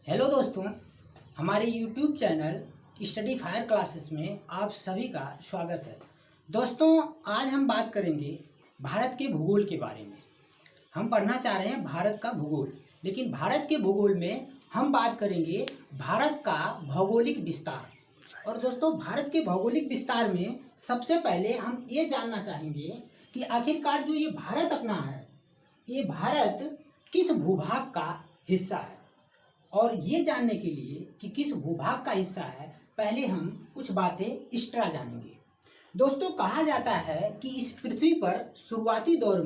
Hello दोस्तों, हमारे YouTube channel study fire classes में आप सभी का स्वागत है। दोस्तों, आज हम बात करेंगे भारत के भूगोल के बारे में। हम पढ़ना चाह रहे हैं भारत का भूगोल, लेकिन भारत के भूगोल में हम बात करेंगे भारत का भौगोलिक विस्तार। और दोस्तों, भारत के भौगोलिक विस्तार में सबसे पहले हम ये जानना चाहेंगे कि आखिरकार जो ये भारत अपना है, ये भारत किस भूभाग का हिस्सा है। और ये जानने के लिए कि किस भूभाग का हिस्सा है, पहले हम कुछ बातें एक्स्ट्रा जानेंगे। दोस्तों, कहा जाता है कि इस पृथ्वी पर शुरुआती दौर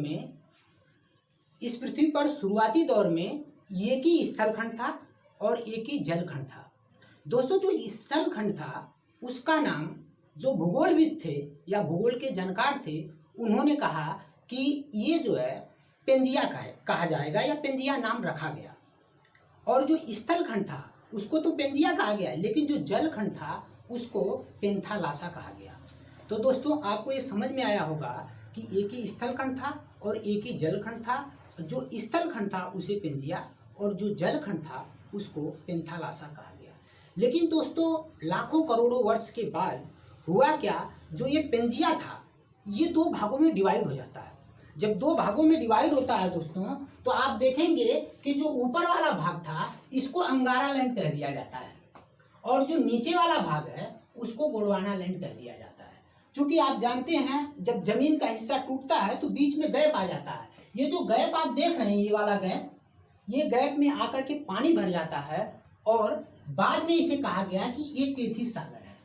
में एक ही स्थलखंड था और एक ही जलखंड था। दोस्तों, जो स्थलखंड था उसका नाम जो भूगोलविद थे या भूगोल के जानकार थे, उन्होंने कहा कि ये जो है पेंजिया का है, कहा जाएगा, या पेंजिया नाम रखा गया। और जो स्थलखंड था उसको तो पेंजिया कहा गया, लेकिन जो जलखंड था उसको पेंथालासा कहा गया। तो दोस्तों, आपको ये समझ में आया होगा कि एक ही स्थलखंड था और एक ही जलखंड था। जो स्थलखंड था उसे पेंजिया और जो जलखंड था उसको पेंथालासा कहा गया। लेकिन दोस्तों, लाखों करोड़ों वर्ष के बाद हुआ क्या, जो ये पेंजिया था ये दो भागों में डिवाइड हो जाता है। जब दो भागों में डिवाइड होता है दोस्तों, तो आप देखेंगे कि जो ऊपर वाला भाग था इसको अंगारा लैंड कह दिया जाता है और जो नीचे वाला भाग है उसको गोंडवाना लैंड कह दिया जाता है। क्योंकि आप जानते हैं, जब जमीन का हिस्सा टूटता है तो बीच में गैप आ जाता है। ये जो गैप आप देख रहे हैं, ये वाला गैप, ये गैप में आकर के पानी भर जाता है और बाद में इसे कहा गया कि ये टेथिस सागर है।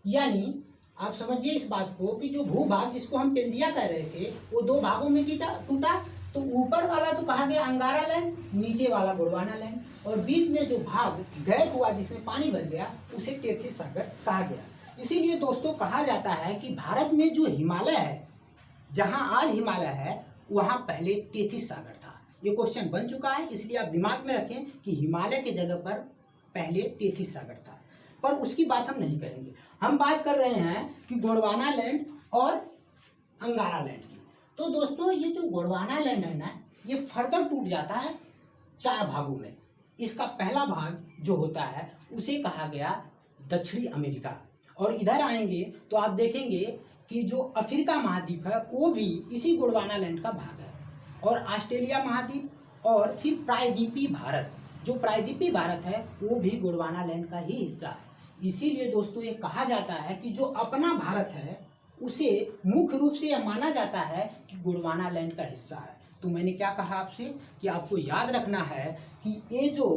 यानी आप समझिए इस बात को कि जो भूभाग जिसको हम पेंजिया कह रहे थे वो दो भागों में टूटा। तो ऊपर वाला तो कहा गया अंगारा लैंड, नीचे वाला गोंडवाना लैंड, और बीच में जो भाग गैप हुआ जिसमें पानी भर गया उसे टेथिस सागर कहा गया। इसीलिए दोस्तों कहा जाता है कि भारत में जो हिमालय है, जहां आज हिमालय है, वहां पहले टेथिस सागर था। ये क्वेश्चन बन चुका है, इसलिए आप दिमाग में रखें कि हिमालय के जगह पर पहले टेथिस सागर था। पर उसकी बात हम नहीं करेंगे। हम बात कर रहे हैं कि गोंडवाना लैंड और अंगारा लैंड की। तो दोस्तों, ये जो गोंडवाना लैंड है ना, ये फर्दर टूट जाता है चार भागों में। इसका पहला भाग जो होता है उसे कहा गया दक्षिणी अमेरिका। और इधर आएंगे तो आप देखेंगे कि जो अफ्रीका महाद्वीप है वो भी इसी गोंडवाना लैंड का भाग है, और ऑस्ट्रेलिया महाद्वीप, और फिर प्रायद्वीपीय भारत, जो प्रायद्वीपीय भारत है वो भी गोंडवाना लैंड का ही हिस्सा है। इसीलिए दोस्तों ये कहा जाता है कि जो अपना भारत है उसे मुख्य रूप से यह माना जाता है कि गोंडवाना लैंड का हिस्सा है। तो मैंने क्या कहा आपसे कि आपको याद रखना है कि ये जो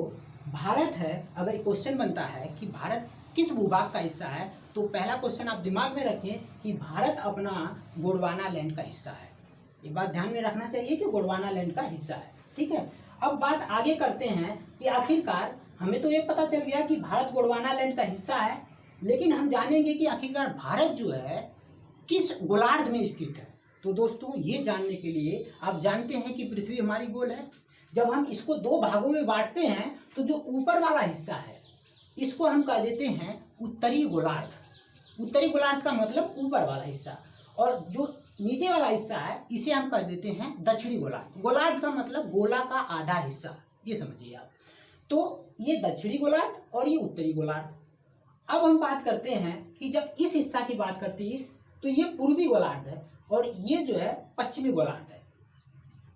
भारत है, अगर क्वेश्चन बनता है कि भारत किस भूभाग का हिस्सा है, तो पहला क्वेश्चन आप दिमाग में रखें कि भारत अपना गोंडवाना लैंड का हिस्सा है। ये बात ध्यान में रखना चाहिए कि गोंडवाना लैंड का हिस्सा है। ठीक है, अब बात आगे करते हैं कि आखिरकार हमें तो ये पता चल गया कि भारत गोंडवाना लैंड का हिस्सा है, लेकिन हम जानेंगे कि आखिरकार भारत जो है किस गोलार्ध में स्थित है। तो दोस्तों, ये जानने के लिए आप जानते हैं कि पृथ्वी हमारी गोल है। जब हम इसको दो भागों में बांटते हैं तो जो ऊपर वाला हिस्सा है इसको हम कह देते हैं उत्तरी गोलार्ध। उत्तरी गोलार्ध का मतलब ऊपर वाला हिस्सा, और जो नीचे वाला हिस्सा है इसे हम कह देते हैं दक्षिणी गोलार्ध। गोलार्ध का मतलब गोला का आधा हिस्सा, ये समझिए आप। तो ये दक्षिणी गोलार्ध और ये उत्तरी गोलार्ध। अब हम बात करते हैं कि जब इस हिस्सा की बात करते हैं तो ये पूर्वी गोलार्ध है और ये जो है पश्चिमी गोलार्ध है।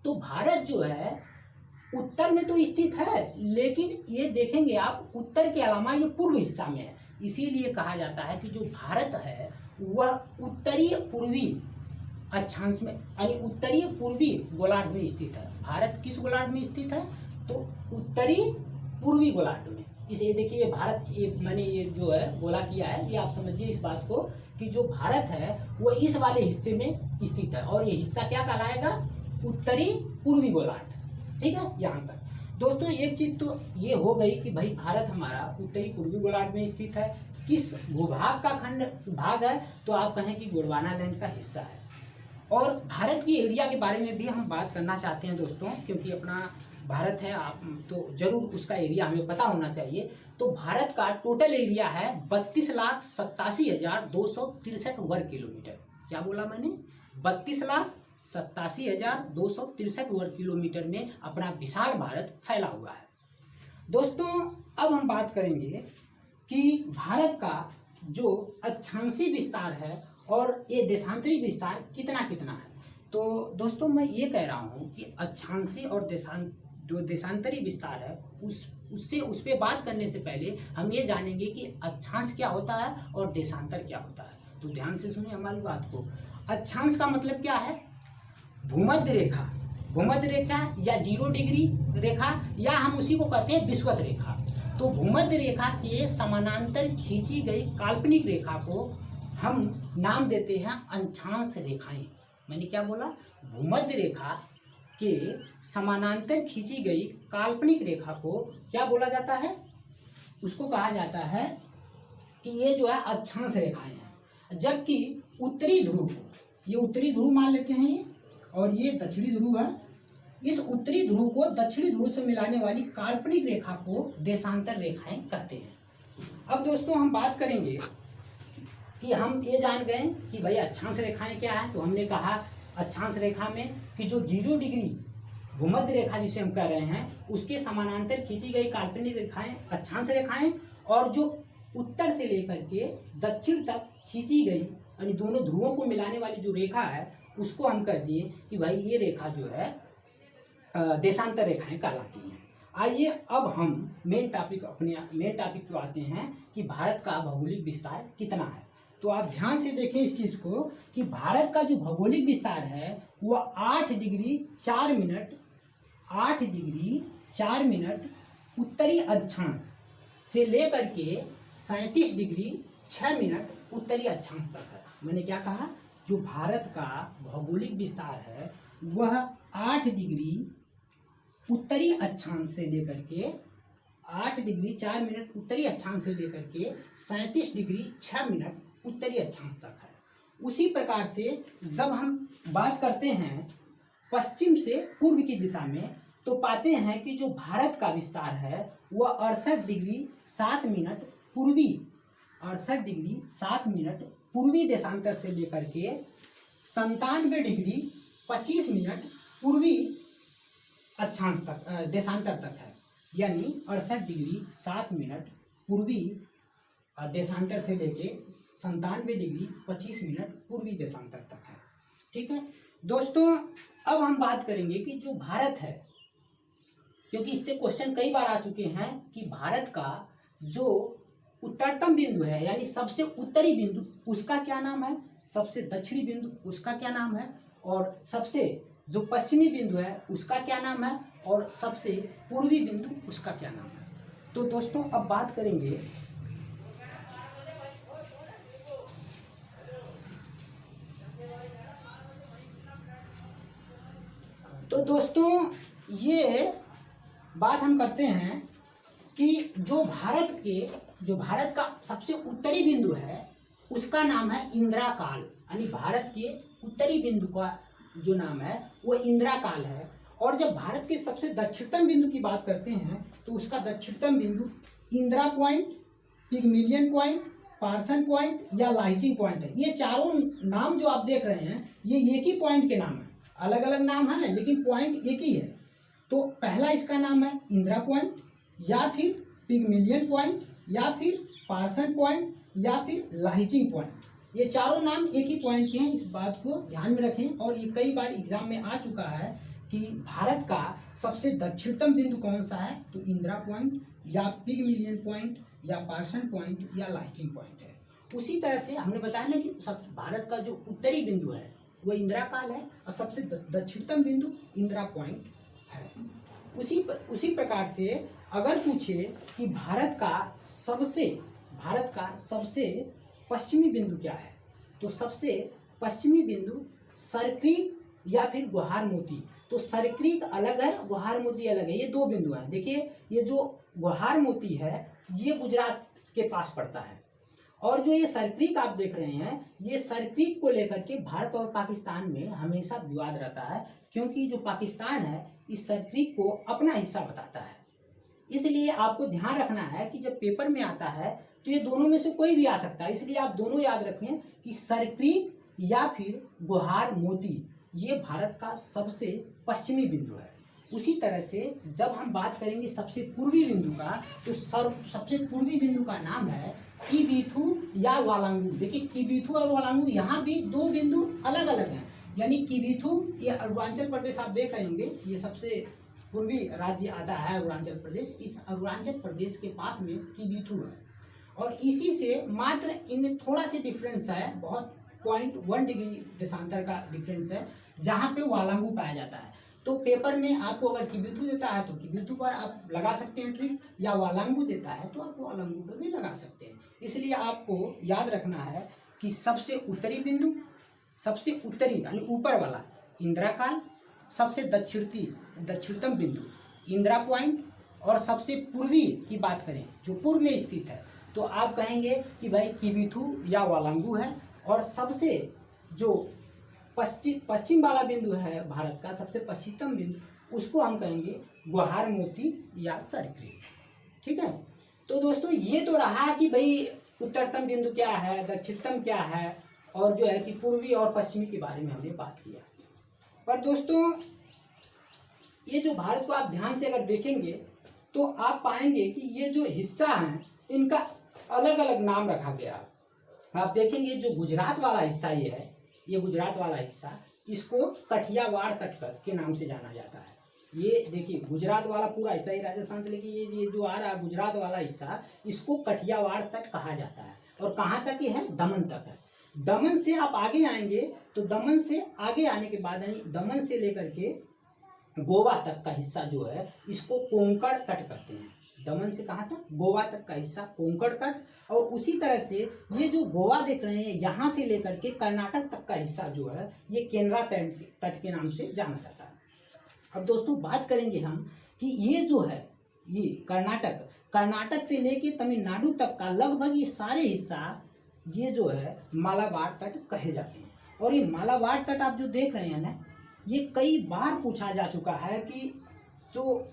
तो भारत जो है उत्तर में तो स्थित है, लेकिन ये देखेंगे आप उत्तर के अलावा ये पूर्व हिस्सा में है। इसीलिए कहा जाता है कि जो भारत है वह उत्तरी पूर्वी अक्षांश में, यानी उत्तरी पूर्वी गोलार्ध में स्थित है। भारत किस गोलार्ध में स्थित है, तो उत्तरी पूर्वी गोलार्ध में। इसे देखिए, भारत, ये मैंने ये जो है गोला किया है, ये आप समझिए इस बात को कि जो भारत है वो इस वाले हिस्से में स्थित है, और ये हिस्सा क्या कहलाएगा, उत्तरी पूर्वी गोलार्ध। ठीक है, यहाँ तक दोस्तों एक चीज तो ये हो गई कि भाई भारत हमारा उत्तरी पूर्वी गोलार्ध में स्थित है। किस भूभाग का खंड भाग है, तो आप कहें कि गोंडवाना लैंड का हिस्सा है। और भारत की एरिया के बारे में भी हम बात करना चाहते हैं दोस्तों, क्योंकि अपना भारत है, आप तो जरूर उसका एरिया हमें पता होना चाहिए। तो भारत का टोटल एरिया है 32,87,263 वर्ग किलोमीटर। क्या बोला मैंने, 32,87,263 वर्ग किलोमीटर में अपना विशाल भारत फैला हुआ है। दोस्तों अब हम बात करेंगे कि भारत का जो अक्षांशीय विस्तार है और ये देशांतरी विस्तार कितना कितना है। तो दोस्तों मैं ये कह रहा हूँ कि अक्षांशीय और जो देशांतरी विस्तार है उस पे बात करने से पहले हम ये जानेंगे कि अक्षांश क्या होता है और देशांतर क्या होता है। तो ध्यान से सुनिए हमारी बात को। अक्षांश का मतलब क्या है? भूमध्य रेखा, भूमध्य रेखा या 0 डिग्री रेखा, या हम उसी को कहते हैं विषुवत रेखा। तो भूमध्य रेखा के समानांतर खींची गई काल्पनिक रेखा को हम नाम देते हैं अक्षांश रेखाएं। मैंने क्या बोला? भूमध्य रेखा के समानांतर खींची गई काल्पनिक रेखा को क्या बोला जाता है? उसको कहा जाता है कि ये जो है अक्षांश रेखाएं हैं। जबकि उत्तरी ध्रुव, ये उत्तरी ध्रुव मान लेते हैं ये, और ये दक्षिणी ध्रुव है। इस उत्तरी ध्रुव को दक्षिणी ध्रुव से मिलाने वाली काल्पनिक रेखा को देशांतर रेखाएं कहते हैं। अब दोस्तों हम बात करेंगे कि हम ये जान गए कि भाई अक्षांश रेखाएं क्या है। तो हमने कहा अक्षांश रेखा में कि जो 0 डिग्री भूमध्य रेखा जिसे हम कह रहे हैं उसके समानांतर खींची गई काल्पनिक रेखाएं अक्षांश रेखाएं, और जो उत्तर से लेकर के दक्षिण तक खींची गई यानी दोनों ध्रुवों को मिलाने वाली जो रेखा है उसको हम कह दिए कि भाई ये रेखा जो है देशांतर रेखाएं कहलाती हैं। आइए अब हम मेन टॉपिक पे आते हैं कि भारत का भौगोलिक विस्तार कितना है। तो आप ध्यान से देखें इस चीज को कि भारत का जो भौगोलिक विस्तार है वह 8 डिग्री 4 मिनट उत्तरी अक्षांश से लेकर के 37 डिग्री 6 मिनट उत्तरी अक्षांश तक है। मैंने क्या कहा? जो भारत का भौगोलिक विस्तार है वह 8 डिग्री उत्तरी अक्षांश से लेकर के 8 डिग्री 4 मिनट उत्तरी अक्षांश से लेकर के 37 डिग्री 6 मिनट उत्तरी अक्षांश तक है। उसी प्रकार से जब हम बात करते हैं पश्चिम से पूर्व की दिशा में तो पाते हैं कि जो भारत का विस्तार है वह 68 डिग्री 7 मिनट पूर्वी 68 डिग्री 7 मिनट पूर्वी देशांतर से लेकर के 97 डिग्री 25 मिनट पूर्वी अक्षांश तक देशांतर तक है। यानी 68 डिग्री 7 मिनट पूर्वी देशांतर से लेके 97 डिग्री 25 मिनट पूर्वी देशांतर तक है। ठीक है दोस्तों, अब हम बात करेंगे कि जो भारत है, क्योंकि इससे क्वेश्चन कई बार आ चुके हैं कि भारत का जो उत्तरतम बिंदु है यानी सबसे उत्तरी बिंदु उसका क्या नाम है, सबसे दक्षिणी बिंदु उसका क्या नाम है, और सबसे जो पश्चिमी बिंदु है उसका क्या नाम है, और सबसे पूर्वी बिंदु उसका क्या नाम है। तो दोस्तों अब बात करेंगे तो दोस्तों ये बात हम करते हैं कि जो भारत का सबसे उत्तरी बिंदु है उसका नाम है इंदिरा काल, यानी भारत के उत्तरी बिंदु का जो नाम है वो इंदिरा काल है। और जब भारत के सबसे दक्षिणतम बिंदु की बात करते हैं तो उसका दक्षिणतम बिंदु Indira point, Pygmalion point, Parson point या लाइचिंग पॉइंट है। ये चारों नाम जो आप देख रहे हैं ये एक ही पॉइंट के नाम है, अलग अलग नाम है लेकिन पॉइंट एक ही है। तो पहला इसका नाम है इंदिरा पॉइंट या फिर पिगमिलियन पॉइंट या फिर पार्सन पॉइंट या फिर लाइचिंग पॉइंट। ये चारों नाम एक ही पॉइंट के हैं, इस बात को ध्यान में रखें। और ये कई बार एग्जाम में आ चुका है कि भारत का सबसे दक्षिणतम बिंदु कौन सा है, तो इंदिरा पॉइंट या पिगमिलियन पॉइंट या पार्सन पॉइंट या लाइचिंग पॉइंट है। उसी तरह से हमने बताया ना कि भारत का जो उत्तरी बिंदु है वो इंदिरा काल है और सबसे दक्षिणतम बिंदु इंदिरा पॉइंट है। उसी प्रकार से अगर पूछे कि भारत का सबसे पश्चिमी बिंदु क्या है, तो सबसे पश्चिमी बिंदु सरक्रीक या फिर गुहार मोती। तो सरक्रीक अलग है, गुहार मोती अलग है, ये दो बिंदु हैं। देखिए ये जो गुहार मोती है ये गुजरात के पास पड़ता है, और जो ये सरक्रीक आप देख रहे हैं ये सरक्रीक को लेकर के भारत और पाकिस्तान में हमेशा विवाद रहता है, क्योंकि जो पाकिस्तान है इस सरक्रीक को अपना हिस्सा बताता है। इसलिए आपको ध्यान रखना है कि जब पेपर में आता है तो ये दोनों में से कोई भी आ सकता है, इसलिए आप दोनों याद रखें कि सरक्रीक या फिर गुहार मोती ये भारत का सबसे पश्चिमी बिंदु है। उसी तरह से जब हम बात करेंगे सबसे पूर्वी बिंदु का, तो सबसे पूर्वी बिंदु का नाम है किबीथु या वालांगू। देखिए किबीथु और वालांगू यहाँ भी दो बिंदु अलग अलग हैं। यानी किबीथु ये अरुणाचल प्रदेश आप देख रहे होंगे, ये सबसे पूर्वी राज्य आता है अरुणाचल प्रदेश। इस अरुणाचल प्रदेश के पास में किबीथु है और इसी से मात्र इनमें थोड़ा सा डिफरेंस है, बहुत 0.1 डिग्री देशांतर का डिफरेंस है, जहाँ पे वालांगू पाया जाता है। तो पेपर में आपको अगर किबीथु देता है तो किबीथु पर आप लगा सकते हैं ट्रिक, या वालांगू देता है तो आप वालांगू पर भी लगा सकते हैं। इसलिए आपको याद रखना है कि सबसे उत्तरी बिंदु, सबसे उत्तरी यानी ऊपर वाला इंदिराकाल, सबसे दक्षिणतम बिंदु इंदिरा पॉइंट, और सबसे पूर्वी की बात करें जो पूर्व में स्थित है तो आप कहेंगे कि भाई किबीथु या वालांगू है। और सबसे जो पश्चिम वाला बिंदु है भारत का, सबसे पश्चिमतम बिंदु, उसको हम कहेंगे गुहार मोती या सरक्रिक। ठीक है, तो दोस्तों ये तो रहा कि भाई उत्तरतम बिंदु क्या है, दक्षिणतम क्या है, और जो है कि पूर्वी और पश्चिमी के बारे में हमने बात किया। पर दोस्तों ये जो भारत को आप ध्यान से अगर देखेंगे तो आप पाएंगे कि ये जो हिस्सा हैं इनका अलग अलग नाम रखा गया। आप देखेंगे जो गुजरात वाला हिस्सा ये है, ये गुजरात वाला हिस्सा, इसको कठियावाड़ तट के नाम से जाना जाता है। ये देखिए गुजरात वाला पूरा हिस्सा ही राजस्थान से लेके ये जो आ रहा है गुजरात वाला हिस्सा, इसको कठियावाड़ तट कहा जाता है। और कहाँ तक ये है? दमन तक है। दमन से आप आगे आएंगे तो दमन से आगे आने के बाद यानी दमन से लेकर के गोवा तक का हिस्सा जो है इसको कोंकण तट कहते हैं। दमन से कहाँ तक? गोवा तक का हिस्सा कोंकण तट। और उसी तरह से ये जो गोवा देख रहे हैं यहाँ से लेकर के कर्नाटक तक का हिस्सा जो है ये केनरा तट के नाम से जाना जाता है। अब दोस्तों बात करेंगे हम कि ये जो है ये कर्नाटक से लेके तमिलनाडु तक का लगभग ये सारे हिस्सा ये जो है मालाबार तट कहे जाते हैं। और ये मालाबार तट आप जो देख रहे हैं ना, ये कई बार पूछा जा चुका है कि जो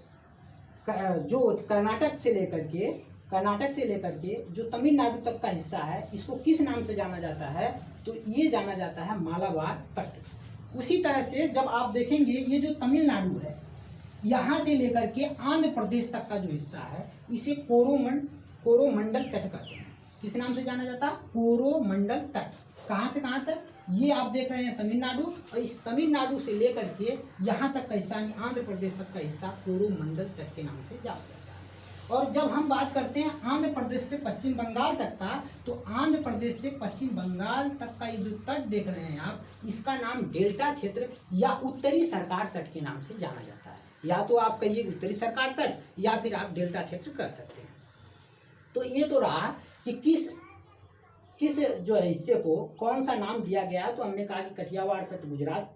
कर्नाटक से लेकर के जो तमिलनाडु तक का हिस्सा है इसको किस नाम से जाना जाता है? तो ये जाना जाता है मालाबार तट। उसी तरह से जब आप देखेंगे ये जो तमिलनाडु है यहाँ से लेकर के आंध्र प्रदेश तक का जो हिस्सा है इसे कोरोमंडल तट कहते हैं। किस नाम से जाना जाता है? कोरोमंडल तट। कहाँ से कहाँ तक? ये आप देख रहे हैं तमिलनाडु, और इस तमिलनाडु से लेकर के यहाँ तक का हिस्सा यानी आंध्र प्रदेश तक का हिस्सा कोरोमंडल तट के नाम से जाना जाता है। और जब हम बात करते हैं आंध्र प्रदेश से पश्चिम बंगाल तक का, तो आंध्र प्रदेश से पश्चिम बंगाल तक का ये जो तट देख रहे हैं आप, इसका नाम डेल्टा क्षेत्र या उत्तरी सरकार तट के नाम से जाना जाता है। या तो आप कहिए उत्तरी सरकार तट या फिर आप डेल्टा क्षेत्र कर सकते हैं। तो ये तो रहा कि किस जो है हिस्से को कौन सा नाम दिया गया। तो हमने कहा कि कठियावाड़ तट गुजरात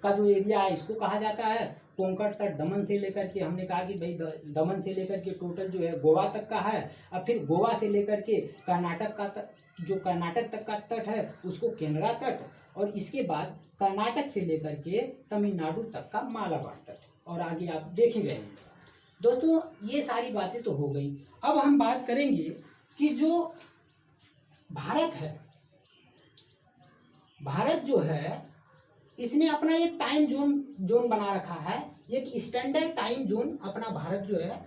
का जो एरिया है इसको कहा जाता है। कोंकण तट दमन से लेकर के हमने कहा कि भाई दमन से लेकर के टोटल जो है गोवा तक का है। अब फिर गोवा से लेकर के कर्नाटक का जो कर्नाटक तक का तट है उसको केनरा तट, और इसके बाद कर्नाटक से लेकर के तमिलनाडु तक का मालाबार तट, और आगे आप देख ही रहे हैं। दोस्तों ये सारी बातें तो हो गई। अब हम बात करेंगे कि जो भारत है, भारत जो है इसने अपना एक टाइम जोन बना रखा है, एक स्टैंडर्ड टाइम जोन अपना भारत जो है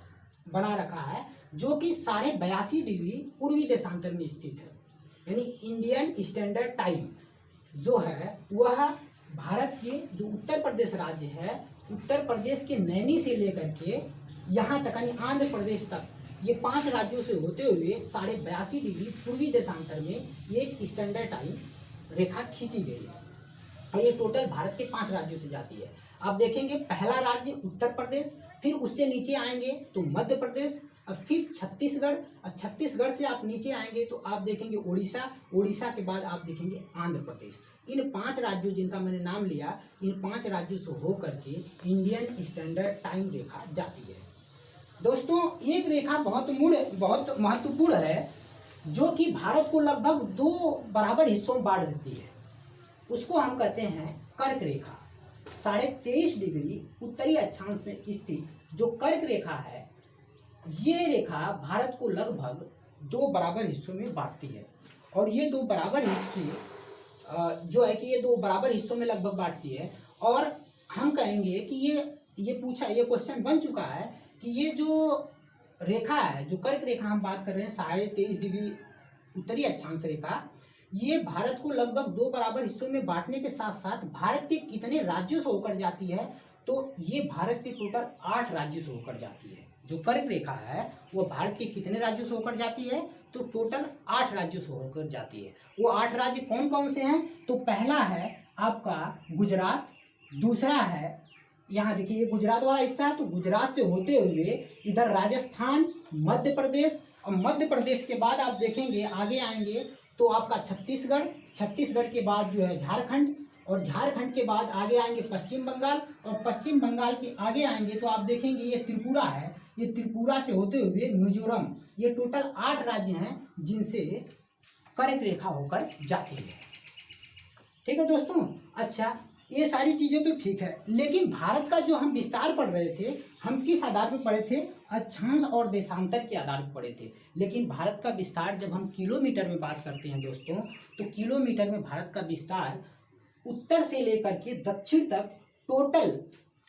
बना रखा है, जो कि 82.5 डिग्री पूर्वी देशांतर में स्थित है। यानी इंडियन स्टैंडर्ड टाइम जो है वह भारत के जो उत्तर प्रदेश राज्य है, उत्तर प्रदेश के नैनी से लेकर के यहाँ तक यानी आंध्र प्रदेश तक, ये 5 राज्यों से होते हुए 82.5 डिग्री पूर्वी देशांतर में एक स्टैंडर्ड टाइम रेखा खींची गई है। और ये टोटल भारत के 5 राज्यों से जाती है। आप देखेंगे पहला राज्य उत्तर प्रदेश, फिर उससे नीचे आएंगे तो मध्य प्रदेश, और फिर छत्तीसगढ़, और छत्तीसगढ़ से आप नीचे आएंगे तो आप देखेंगे उड़ीसा, उड़ीसा के बाद आप देखेंगे आंध्र प्रदेश। इन 5 राज्यों जिनका मैंने नाम लिया, इन 5 राज्यों से होकर के इंडियन स्टैंडर्ड टाइम रेखा जाती है। दोस्तों एक रेखा बहुत महत्वपूर्ण है, जो कि भारत को लगभग 2 बराबर हिस्सों में बांट देती है। उसको हम कहते हैं कर्क रेखा। 23.5 डिग्री उत्तरी अक्षांश में स्थित जो कर्क रेखा है, ये रेखा भारत को लगभग 2 बराबर हिस्सों में बांटती है। और ये 2 बराबर हिस्से जो है कि ये 2 बराबर हिस्सों में लगभग बांटती है। और हम कहेंगे कि ये ये पूछा, ये क्वेश्चन बन चुका है कि ये जो रेखा है, जो कर्क रेखा हम बात कर रहे हैं 23.5 डिग्री उत्तरी अक्षांश रेखा, ये भारत को लगभग 2 बराबर हिस्सों में बांटने के साथ साथ भारत के कितने राज्यों से होकर जाती है, तो ये भारत के टोटल 8 राज्यों से होकर जाती है। जो कर्क रेखा है वो भारत के कितने राज्यों से होकर जाती है, तो टोटल 8 राज्यों से होकर जाती है। वो 8 राज्य कौन कौन से हैं, तो पहला है आपका गुजरात, दूसरा है यहाँ देखिए ये गुजरात वाला हिस्सा है, तो गुजरात से होते हुए इधर राजस्थान, मध्य प्रदेश, और मध्य प्रदेश के बाद आप देखेंगे आगे आएंगे तो आपका छत्तीसगढ़, छत्तीसगढ़ के बाद जो है झारखंड, और झारखंड के बाद आगे आएंगे पश्चिम बंगाल, और पश्चिम बंगाल के आगे आएंगे तो आप देखेंगे ये त्रिपुरा है, ये त्रिपुरा से होते हुए मिजोरम। ये टोटल 8 राज्य हैं जिनसे कर्क रेखा होकर जाती है। ठीक है दोस्तों। अच्छा, ये सारी चीज़ें तो ठीक है, लेकिन भारत का जो हम विस्तार पढ़ रहे थे, हम किस आधार पर पढ़े थे, अक्षांश और देशांतर के आधार पर पढ़े थे। लेकिन भारत का विस्तार जब हम किलोमीटर में बात करते हैं दोस्तों, तो किलोमीटर में भारत का विस्तार उत्तर से लेकर के दक्षिण तक टोटल,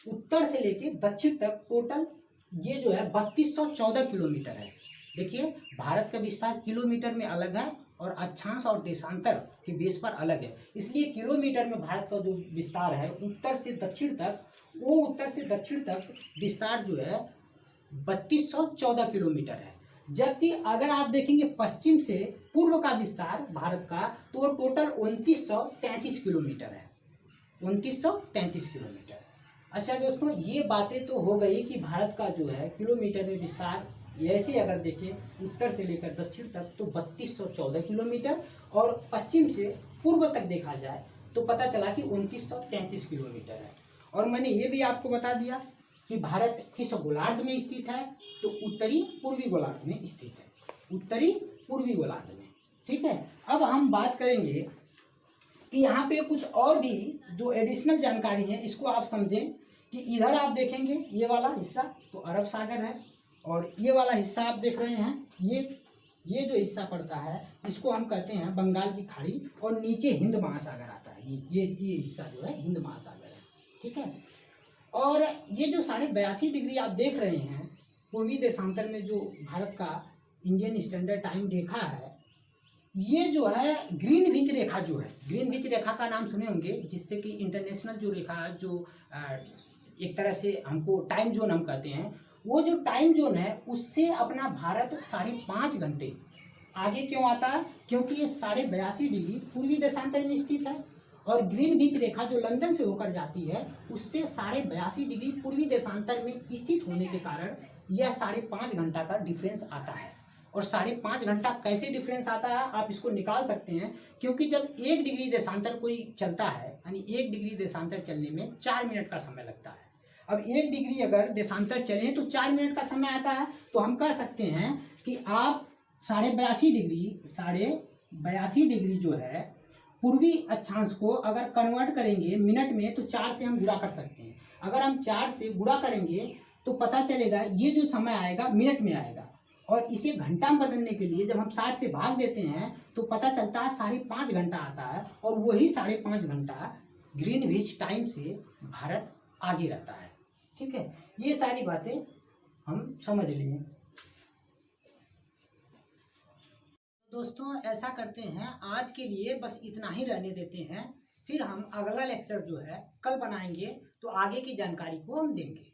उत्तर से लेकर दक्षिण तक टोटल ये जो है 3214 किलोमीटर है। देखिए भारत का विस्तार किलोमीटर में अलग है और अक्षांश और देशांतर के बेस पर अलग है, इसलिए किलोमीटर में भारत का जो विस्तार है उत्तर से दक्षिण तक, वो उत्तर से दक्षिण तक विस्तार जो है 3214 किलोमीटर है। जबकि अगर आप देखेंगे पश्चिम से पूर्व का विस्तार भारत का, तो वो टोटल 2933 किलोमीटर है, 2933 किलोमीटर। अच्छा दोस्तों, ये बातें तो हो गई कि भारत का जो है किलोमीटर में विस्तार, ऐसे अगर देखें उत्तर से लेकर दक्षिण तक तो 3214 किलोमीटर, और पश्चिम से पूर्व तक देखा जाए तो पता चला कि 2933 किलोमीटर है। और मैंने ये भी आपको बता दिया कि भारत किस गोलार्ध में स्थित है, तो उत्तरी पूर्वी गोलार्ध में स्थित है, उत्तरी पूर्वी गोलार्ध में। ठीक है। अब हम बात करेंगे कि यहाँ पे कुछ और भी जो एडिशनल जानकारी है, इसको आप समझें कि इधर आप देखेंगे ये वाला हिस्सा तो अरब सागर है, और ये वाला हिस्सा आप देख रहे हैं, ये जो हिस्सा पड़ता है इसको हम कहते हैं बंगाल की खाड़ी, और नीचे हिंद महासागर आता है। ये हिस्सा जो है हिंद महासागर है। ठीक है। और ये जो 82.5 डिग्री आप देख रहे हैं पूर्वी देशांतर में जो भारत का इंडियन स्टैंडर्ड टाइम रेखा है, ये जो है ग्रीनविच रेखा जो है, ग्रीनविच रेखा का नाम सुने होंगे, जिससे कि इंटरनेशनल जो रेखा है, जो एक तरह से हमको टाइम जोन हम कहते हैं, वो जो टाइम जोन है उससे अपना भारत 5.5 घंटे आगे क्यों आता है, क्योंकि ये 82.5 डिग्री पूर्वी देशांतर में स्थित है, और ग्रीनविच रेखा जो लंदन से होकर जाती है उससे 82.5 डिग्री पूर्वी देशांतर में स्थित होने के कारण यह 5.5 घंटा का डिफरेंस आता है। और 5.5 घंटा कैसे डिफरेंस आता है आप इसको निकाल सकते हैं, क्योंकि जब 1 डिग्री देशांतर कोई चलता है, यानी 1 डिग्री देशांतर चलने में 4 मिनट का समय लगता है। अब 1 डिग्री अगर देशांतर चले तो 4 मिनट का समय आता है, तो हम कह सकते हैं कि आप 82.5 डिग्री जो है पूर्वी अक्षांश को अगर कन्वर्ट करेंगे मिनट में तो 4 से हम गुणा कर सकते हैं। अगर हम 4 से गुणा करेंगे तो पता चलेगा ये जो समय आएगा मिनट में आएगा, और इसे घंटा में बदलने के लिए जब हम 60 से भाग देते हैं तो पता चलता है 5.5 घंटा आता है, और वही 5.5 घंटा ग्रीनविच टाइम से भारत आगे रहता है। ठीक है। ये सारी बातें हम समझ लेंगे। दोस्तों ऐसा करते हैं, आज के लिए बस इतना ही रहने देते हैं, फिर हम अगला लेक्चर जो है कल बनाएंगे, तो आगे की जानकारी को हम देंगे।